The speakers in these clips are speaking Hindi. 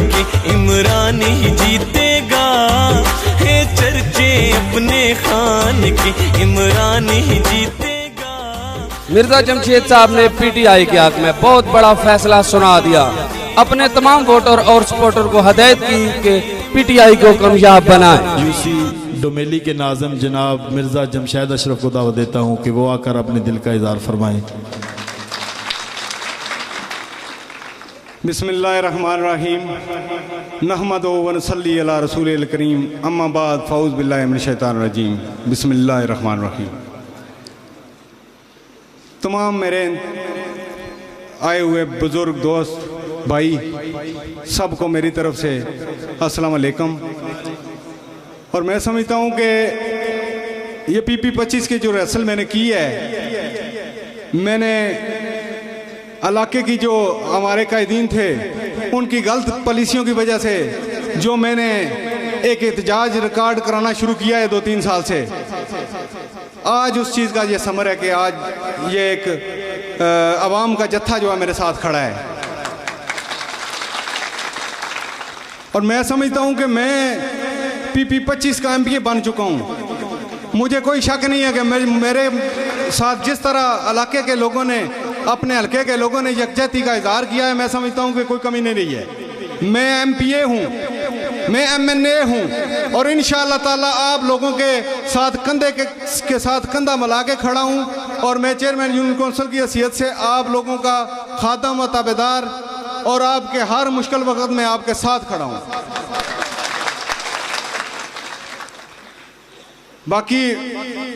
के इमरान ही जीतेगा। है चर्चे अपने खान के इमरान ही जीतेगा। मिर्जा जमशेद साहब ने पीटीआई के हक में बहुत बड़ा फैसला सुना दिया। अपने तमाम वोटर और सपोर्टर को हदायत की कि पीटीआई को कामयाब बनाए। यूसी डोमेली के नाज़िम जनाब मिर्ज़ा जमशेद अशरफ को दावत देता हूँ कि वो आकर अपने दिल का इज़हार फरमाएं। बिस्मिल्लाहिर्रहमानिर्रहीम नहमदु व नसल्ली अला रसूलिल करीम अम्मा बाद फ़ऊज़ बिल्लाहि मिनश शैतानिर रजीम बिस्मिल्लाहिर्रहमानिर्रहीम। तमाम मेरे आए हुए बुज़ुर्ग दोस्त भाई सबको मेरी तरफ से अस्सलाम वालेकुम। और मैं समझता हूँ कि ये PP-25 की जो रसल मैंने की है, मैंने इलाके की जो हमारे कायदीन थे उनकी गलत पॉलिसियों की वजह से जो मैंने एक एहतजाज रिकॉर्ड कराना शुरू किया है 2-3 साल से, आज उस चीज़ का ये समर है कि आज ये एक अवाम का जत्था जो है मेरे साथ खड़ा है। और मैं समझता हूँ कि मैं PP-25 का MPA बन चुका हूँ। मुझे कोई शक नहीं है कि मेरे साथ जिस तरह इलाके के लोगों ने, अपने हल्के के लोगों ने यकजहती का इजहार किया है, मैं समझता हूँ कि कोई कमी नहीं रही है। मैं MPA हूँ, मैं MNA हूँ और इंशाअल्लाह ताला आप लोगों के साथ कंधे के साथ कंधा मिला के खड़ा हूँ। और मैं चेयरमैन यूनियन कौंसिल की हैसियत से आप लोगों का खादम व ताबेदार और आपके हर मुश्किल वक्त में आपके साथ खड़ा हूँ। बाकी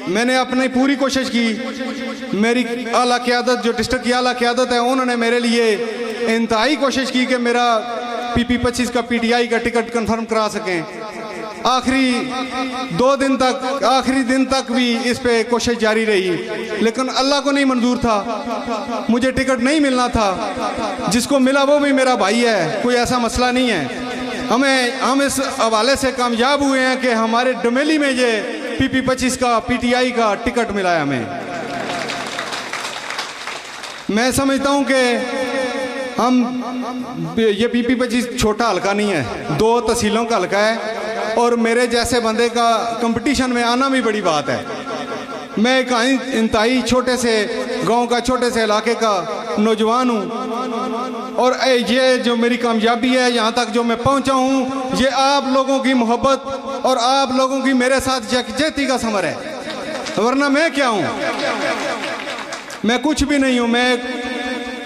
मैंने अपनी पूरी कोशिश की। मेरी आला क़यादत जो डिस्ट्रिक्ट की आला क़यादत है, उन्होंने मेरे लिए इंतहाई कोशिश की कि मेरा PP-25 का PTI का टिकट कंफर्म करा सकें। आखिरी दिन तक भी इस पे कोशिश जारी रही, लेकिन अल्लाह को नहीं मंजूर था, मुझे टिकट नहीं मिलना था। जिसको मिला वो भी मेरा भाई है, कोई ऐसा मसला नहीं है। हम इस हवाले से कामयाब हुए हैं कि हमारे डोमेली में ये PP-25 का PTI का टिकट मिला है हमें। मैं समझता हूँ कि ये PP-25 छोटा हल्का नहीं है, 2 तहसीलों का हल्का है और मेरे जैसे बंदे का कंपटीशन में आना भी बड़ी बात है। मैं एक इंतहाई छोटे से गांव का, छोटे से इलाके का नौजवान हूँ और ये जो मेरी कामयाबी है, यहाँ तक जो मैं पहुँचा हूँ, ये आप लोगों की मोहब्बत और आप लोगों की मेरे साथ यकजहती का समर है। वरना मैं क्या हूँ? मैं कुछ भी नहीं हूँ, मैं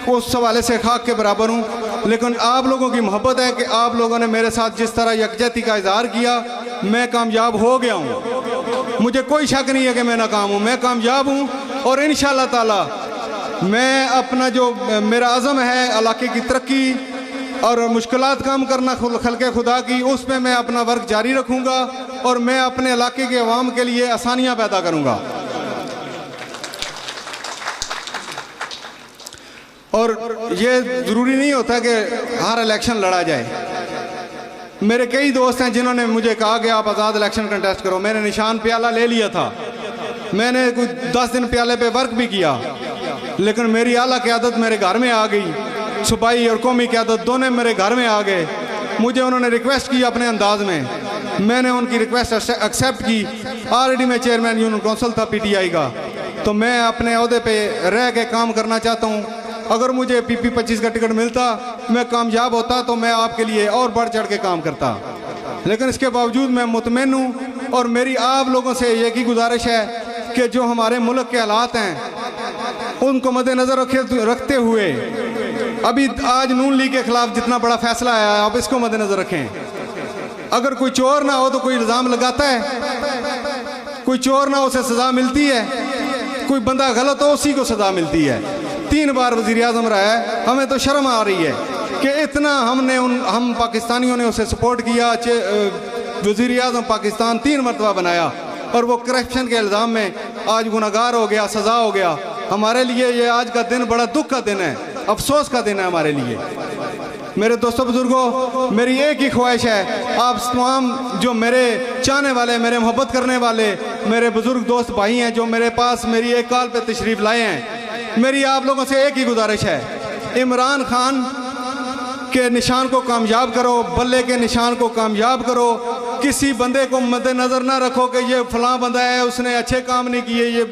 उस हवाले से खाक के बराबर हूँ। लेकिन आप लोगों की मोहब्बत है कि आप लोगों ने मेरे साथ जिस तरह यकजहती का इजहार किया, मैं कामयाब हो गया हूँ। मुझे कोई शक नहीं है कि मैं नाकाम हूँ, मैं कामयाब हूँ। और इंशाअल्लाह ताला मैं अपना जो मेरा अज़म है इलाके की तरक्की और मुश्किलात कम करना खल्के खुदा की, उसमें मैं अपना वर्क जारी रखूँगा और मैं अपने इलाके के अवाम के लिए आसानियाँ पैदा करूँगा। और ये ज़रूरी नहीं होता कि हर इलेक्शन लड़ा जाए। मेरे कई दोस्त हैं जिन्होंने मुझे कहा कि आप आज़ाद इलेक्शन कंटेस्ट करो। मैंने निशान प्याला ले लिया था, मैंने कुछ 10 दिन प्याले पे वर्क भी किया, लेकिन मेरी आला क़यादत मेरे घर में आ गई। सूबाई और कौमी क़यादत दोनों मेरे घर में आ गए। मुझे उन्होंने रिक्वेस्ट की अपने अंदाज में, मैंने उनकी रिक्वेस्ट एक्सेप्ट की। ऑलरेडी मैं चेयरमैन यूनियन कौंसिल था PTI का, तो मैं अपने अहदे पे रह के काम करना चाहता हूँ। अगर मुझे PP-25 का टिकट मिलता, मैं कामयाब होता, तो मैं आपके लिए और बढ़ चढ़ के काम करता। लेकिन इसके बावजूद मैं मुतमईन हूँ और मेरी आप लोगों से एक ही गुजारिश है कि जो हमारे मुल्क के हालात हैं उनको मद्देनज़र रखते हुए अभी आज नून लीग के खिलाफ जितना बड़ा फैसला आया है, आप इसको मद्देनज़र रखें। अगर कोई चोर ना हो तो कोई इल्ज़ाम लगाता है, कोई चोर ना हो उसे सज़ा मिलती है, कोई बंदा गलत हो उसी को सज़ा मिलती है। 3 बार वज़ीर आज़म रहा है, हमें तो शर्म आ रही है कि इतना हम पाकिस्तानियों ने उसे सपोर्ट किया। वज़ीर आज़म पाकिस्तान 3 मरतबा बनाया और वो करप्शन के इल्ज़ाम में आज गुनहगार हो गया, सज़ा हो गया। हमारे लिए ये आज का दिन बड़ा दुख का दिन है, अफसोस का दिन है हमारे लिए। मेरे दोस्तों बुजुर्गों, मेरी एक ही ख्वाहिश है, आप तमाम जो मेरे चाहने वाले, मेरे मोहब्बत करने वाले मेरे बुजुर्ग दोस्त भाई हैं जो मेरे पास मेरी एक कॉल पे तशरीफ़ लाए हैं, मेरी आप लोगों से एक ही गुजारिश है, इमरान खान के निशान को कामयाब करो, बल्ले के निशान को कामयाब करो। किसी बंदे को मद्देनज़र ना रखो कि ये फलां बंदा है उसने अच्छे काम नहीं किए, ये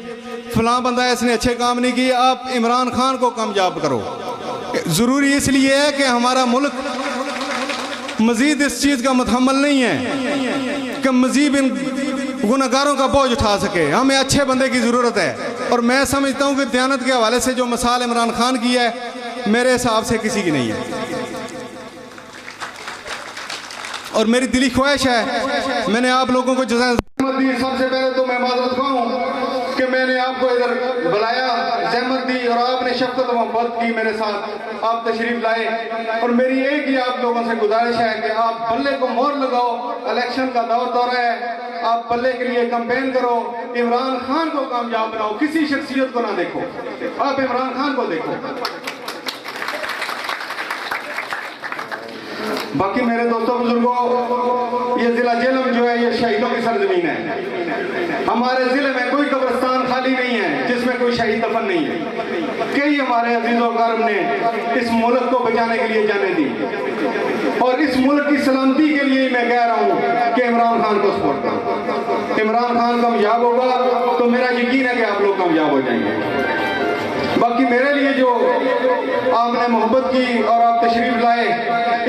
फलां बंदा है इसने अच्छे काम नहीं किए। आप इमरान खान को कामयाब करो। ज़रूरी इसलिए है कि हमारा मुल्क मज़ीद इस चीज़ का मुतहम्मल नहीं है कि मज़ीद इन गुनहगारों का बोझ उठा सके। हमें अच्छे बंदे की ज़रूरत है। और मैं समझता हूँ कि दयानत के हवाले से जो मिसाल इमरान खान की है, मेरे हिसाब से किसी की नहीं है। और मेरी दिली ख्वाहिश है, मैंने आप लोगों को जज़ाए सबसे पहले तो मैं माज़रत खाऊं कि मैंने आपको इधर बुलाया, ज़हमत दी और आपने शफ़क़त मोहब्बत की मेरे साथ, आप तशरीफ़ लाए। और मेरी एक ही आप लोगों से गुजारिश है कि आप बल्ले को मोहर लगाओ। इलेक्शन का दौर है, आप बल्ले के लिए कैंपेन करो, इमरान खान को कामयाब बनाओ। किसी शख्सियत को ना देखो, आप इमरान खान को देखो। बाकी मेरे दोस्तों बुजुर्गों, ये जिला जेलम जो है ये शहीदों की सरजमीन है। हमारे जिले में कोई कब्रिस्तान खाली नहीं है जिसमें कोई शहीद दफन नहीं है। कई हमारे अजीजों करम ने इस मुल्क को बचाने के लिए जाने दी और इस मुल्क की सलामती के लिए मैं कह रहा हूँ कि इमरान खान को सपोर्ट करो। इमरान खान कामयाब होगा तो मेरा यकीन है कि आप लोग कामयाब हो जाएंगे। बाकी मेरे लिए जो आपने मोहब्बत की और आप तशरीफ लाए,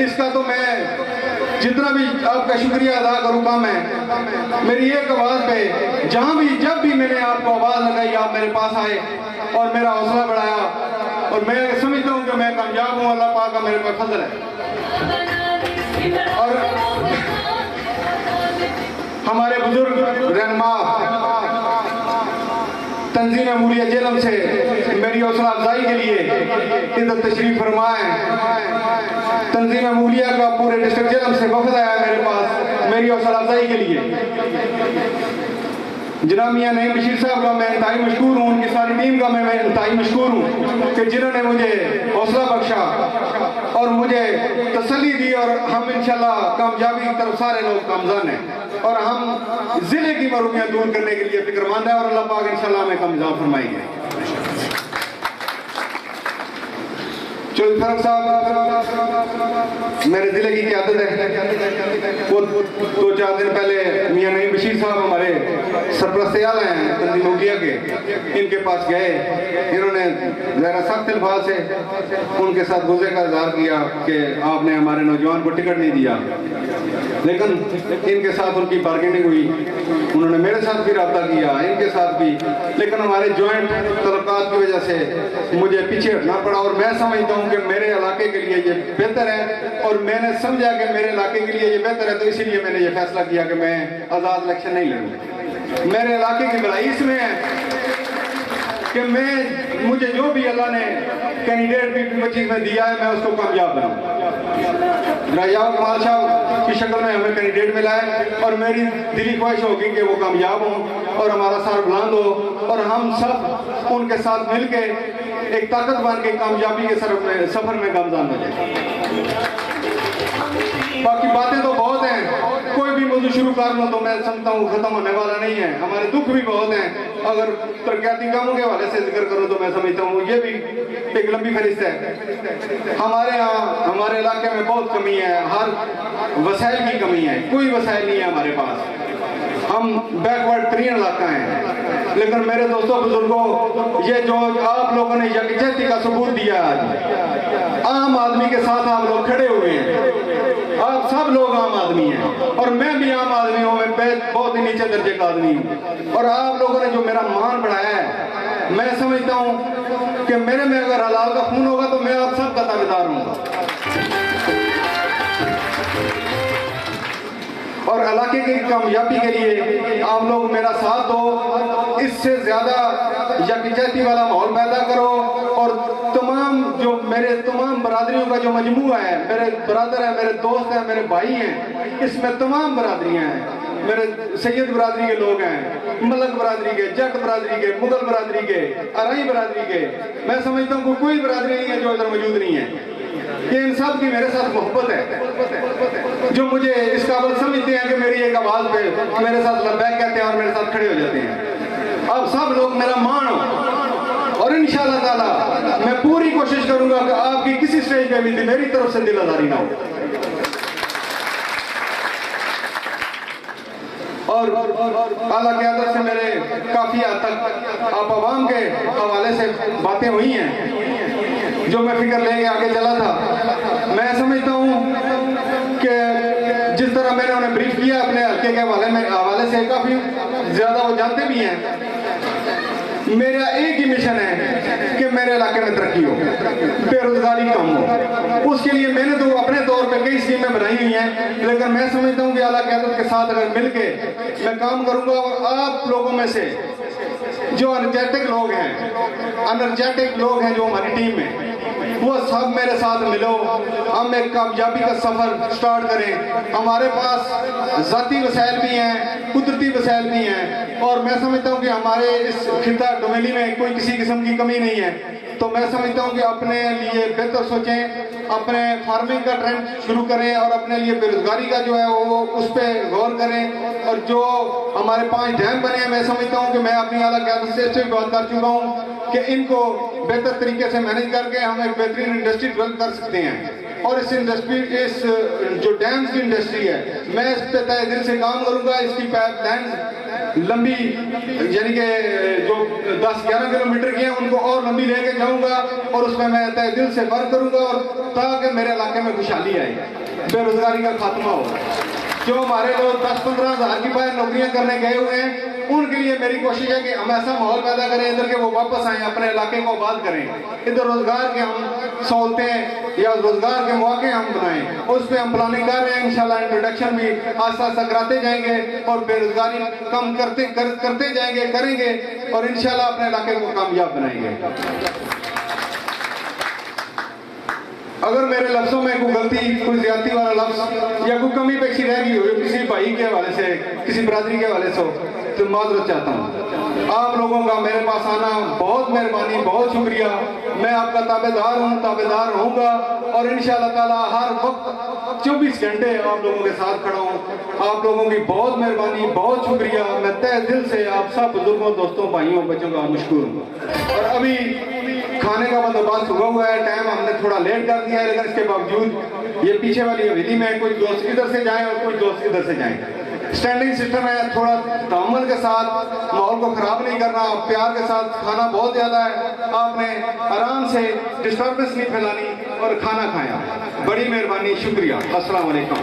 इसका तो मैं जितना भी आपका शुक्रिया अदा करूँ कम है। मेरी एक आवाज़ पे जहाँ भी जब भी मैंने आपको आवाज़ लगाई, आप मेरे पास आए और मेरा हौसला बढ़ाया। और मैं समझता हूँ कि मैं कामयाब हूँ, अल्लाह पाक का मेरे पर फजल है। और हमारे बुजुर्ग रहनुमा तंजीम मूलिया जेलम से मेरी हौसला अफजाई के लिए इधर तशरीफ फरमाए। तंजीम मूलिया का पूरे डिस्ट्रिक्ट जेलम से वफद आया मेरे पास मेरी हौसला अफजाई के लिए। जनाब मियां नईम बशीर साहब का मैं इंतहाई मशकूर हूँ, उनकी सारी टीम का मैं इंतहाई मशकूर हूँ कि जिन्होंने मुझे हौसला बख्शा और मुझे तसल्ली दी। और हम इंशाल्लाह कामयाबी की तरफ सारे लोग कामजान हैं और हम जिले की मरूमियाँ दूर करने के लिए फिक्रमंद है और अल्लाह पाक इंशाल्लाह हमें कामयाब फरमाएंगे। चौधरी फारूक साहब मेरे जिले की क़यादत है। वो 2-4 दिन पहले मियां नईम बशीर साहब हमारे सरपरस्त आला हैं तंजीम मूलिया के, इनके पास गए। इन्होंने ज़रा सख्त अल्फाज से उनके साथ गुस्से का इज़हार किया कि आपने हमारे नौजवान को टिकट नहीं दिया, लेकिन इनके साथ उनकी बार्गेनिंग हुई। उन्होंने मेरे साथ भी रब्ता किया, इनके साथ भी, लेकिन हमारे जॉइंट तलक़ात की वजह से मुझे पीछे हटना पड़ा। और मैं समझता हूँ कि मेरे इलाके के लिए ये बेहतर है और मैंने समझा कि मेरे इलाके के लिए ये बेहतर है, तो इसीलिए मैंने ये फैसला किया कि मैं आज़ाद इलेक्शन नहीं लड़ूंगा। मेरे इलाके की भलाई इसमें है कि मुझे जो भी अल्लाह ने कैंडिडेट भी में दिया है, मैं उसको कामयाब बनाऊँ। राजा कमाल शाह की शक्ल में हमें कैंडिडेट मिला है और मेरी दिली ख्वाहिश होगी कि वो कामयाब हों और हमारा सर बुलंद हो और हम सब उनके साथ मिल के एक ताकत बन के कामयाबी के सफर में गामजान हो जाए। बाकी बातें तो बहुत हैं, कोई भी मौजूद शुरू कर लो तो मैं समझता हूँ खत्म होने वाला नहीं है। हमारे दुख भी बहुत हैं, अगर तरक्याती कामों के हवाले से जिक्र करो तो मैं समझता हूँ ये भी एक लंबी फहरिस्त है। हमारे यहाँ हमारे इलाके में बहुत कमी है, हर वसाइल की कमी है, कोई वसाइल नहीं है हमारे पास। हम बैकवर्ड तरीन इलाका है, लेकिन मेरे दोस्तों बुजुर्गों, ये जो आप लोगों ने यकजहती का सबूत दिया आज, आम आदमी के साथ आप लोग खड़े हुए हैं। आप सब लोग आम आदमी हैं और मैं भी आम आदमी हूँ, मैं बहुत ही नीचे दर्जे का आदमी हूँ। और आप लोगों ने जो मेरा मान बढ़ाया है, मैं समझता हूँ कि मेरे में अगर हलाल का खून होगा तो मैं आप सब का ताबेदार हूँ। और इलाके की कामयाबी के लिए आप लोग मेरा साथ दो, इससे ज़्यादा यकजहती वाला माहौल पैदा करो। और तमाम जो मेरे तमाम बरादरियों का जो मजमू है, मेरे बरादर हैं, मेरे दोस्त हैं, मेरे भाई हैं, इसमें तमाम बरादरियाँ हैं। मेरे सैयद बरादरी के लोग हैं, मलक बरादरी के, जट बरादरी के, मुगल बरादरी के, अराई बरादरी के। मैं समझता हूँ कोई बरादरी नहीं है जो इधर मौजूद नहीं है। ये इन सब की मेरे साथ मोहब्बत है, जो मुझे इस काबिल समझते हैं कि मेरी एक आवाज़ पे मेरे साथ लब्बैक कहते हैं और मेरे साथ खड़े हो जाते हैं। अब सब लोग मेरा मान हो और इंशाअल्लाह ताला मैं पूरी कोशिश करूंगा कि आपकी किसी स्टेज पे भी मेरी तरफ से दिल आजारी ना हो। और आला क़यादत से मेरे काफी हद तक आप अवाम के हवाले से बातें हुई हैं जो मैं फिक्र लेके आगे चला था। मैं समझता हूँ कि जिस तरह मैंने उन्हें ब्रीफ किया अपने हल्के के हवाले से काफी ज्यादा वो जानते भी हैं। मेरा एक ही मिशन है कि मेरे इलाके में तरक्की हो, बेरोजगारी कम हो। उसके लिए मैंने तो अपने तौर पे कई स्कीमें बनाई हुई हैं, लेकिन मैं समझता हूँ कि आला क़यादत के साथ अगर मिलके मैं काम करूंगा और आप लोगों में से जो एनर्जेटिक लोग हैं जो हमारी टीम में, वो सब मेरे साथ मिलो, हम एक कामयाबी का सफर स्टार्ट करें। हमारे पास ज़ाती वसाइल भी हैं, कुदरती वसाइल भी हैं, और मैं समझता हूँ कि हमारे इस खिता डोमेली में कोई किसी किस्म की कमी नहीं है। तो मैं समझता हूँ कि अपने लिए बेहतर सोचें, अपने फार्मिंग का ट्रेंड शुरू करें और अपने लिए बेरोजगारी का जो है वो उस पर गौर करें। और जो हमारे 5 डैम बने हैं, मैं समझता हूँ कि मैं अपनी आला क़यादत से भी बात कर चुका हूँ कि इनको बेहतर तरीके से मैनेज करके हम एक बेहतरीन इंडस्ट्री डेवलप कर सकते हैं। और इस जो डैम्स की इंडस्ट्री है, मैं इस पे तय दिल से काम करूंगा। इसकी पाइपलाइन लंबी, यानी कि जो 10-11 किलोमीटर की है, उनको और लंबी लेके जाऊंगा और उसमें मैं तय दिल से वर्क करूंगा, और ताकि मेरे इलाके में खुशहाली आए, बेरोजगारी का खात्मा हो। जो हमारे लोग 10-15 हज़ार की बाहर नौकरियां करने गए हुए हैं, उनके लिए मेरी कोशिश है कि हम ऐसा माहौल पैदा करें इधर के वो वापस आए, अपने इलाके को आबाद करें। इधर रोजगार के हम सहूलतें या रोजगार के मौके हम बनाएं, उस पर हम प्लानिंग कर रहे हैं। इंशाल्लाह इंट्रोडक्शन भी आस्ता आस्ता कराते जाएंगे और बेरोजगारी कम करते जाएंगे, करेंगे, और इंशाल्लाह अपने इलाके को कामयाब बनाएंगे। अगर मेरे लफ्जों में कोई गलती, कोई ज्यादती वाला लफ्ज या कोई कमी पेशी रह गई हो किसी भाई के हवाले से, किसी बरादरी के हवाले से, तो माजरत चाहता हूँ। आप लोगों का मेरे पास आना बहुत मेहरबानी, बहुत शुक्रिया। मैं आपका ताबेदार हूँ, ताबेदार रहूँगा, और इंशाअल्लाह ताला हर वक्त 24 घंटे आप लोगों के साथ खड़ा हूँ। आप लोगों की बहुत मेहरबानी, बहुत शुक्रिया। मैं तहे दिल से आप सब बुजुर्गों, दोस्तों, भाइयों, बच्चों का मशकूर हूँ। और अभी खाने का बंदोबस्त हुआ है, टाइम हमने थोड़ा लेट कर दिया है, लेकिन इसके बावजूद ये पीछे वाली हवेली में कुछ दोस्त इधर से जाएं और कुछ दोस्त इधर से जाएं। स्टैंडिंग सिस्टम है, थोड़ा तहम्मुल के साथ, माहौल को खराब नहीं करना, प्यार के साथ। खाना बहुत ज्यादा है, आपने आराम से डिस्टर्बेंस नहीं फैलानी और खाना खाया। बड़ी मेहरबानी, शुक्रिया। अस्सलाम वालेकुम।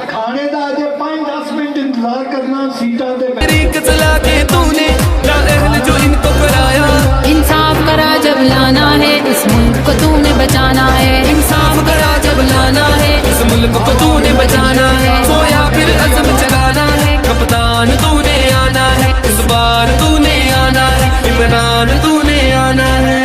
खाने का अजे 5-10 मिनट इंतजार करना सीटा दे तरीक चला के तूने लाअहल जो इनको कराया, इंसाफ करा जब लाना है, इस मुल्क को तूने बचाना है। इंसाफ करा जब लाना है, इस मुल्क को तूने बचाना है। सोया फिर अज़म जगाना है, कप्तान तूने आना है, इस बार तूने आना है, इमरान तूने आना है।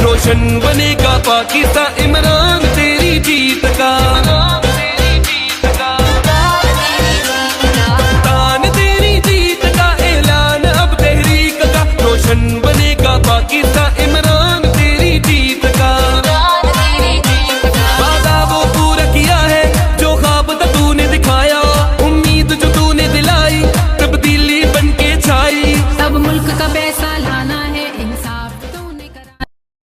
रोशन बनेगा पाकिस्तान, इमरान तेरी जीत का। कप्तान तेरी जीत का ऐलान अब तहरीक का, रोशन बनेगा पाकिस्तान, इमरान तेरी जीत का। वादा वो पूरा किया है जो ख्वाब था तूने दिखाया, उम्मीद जो तूने दिलाई तब्दीली बन के छाई। सब मुल्क का पैसा लाना है,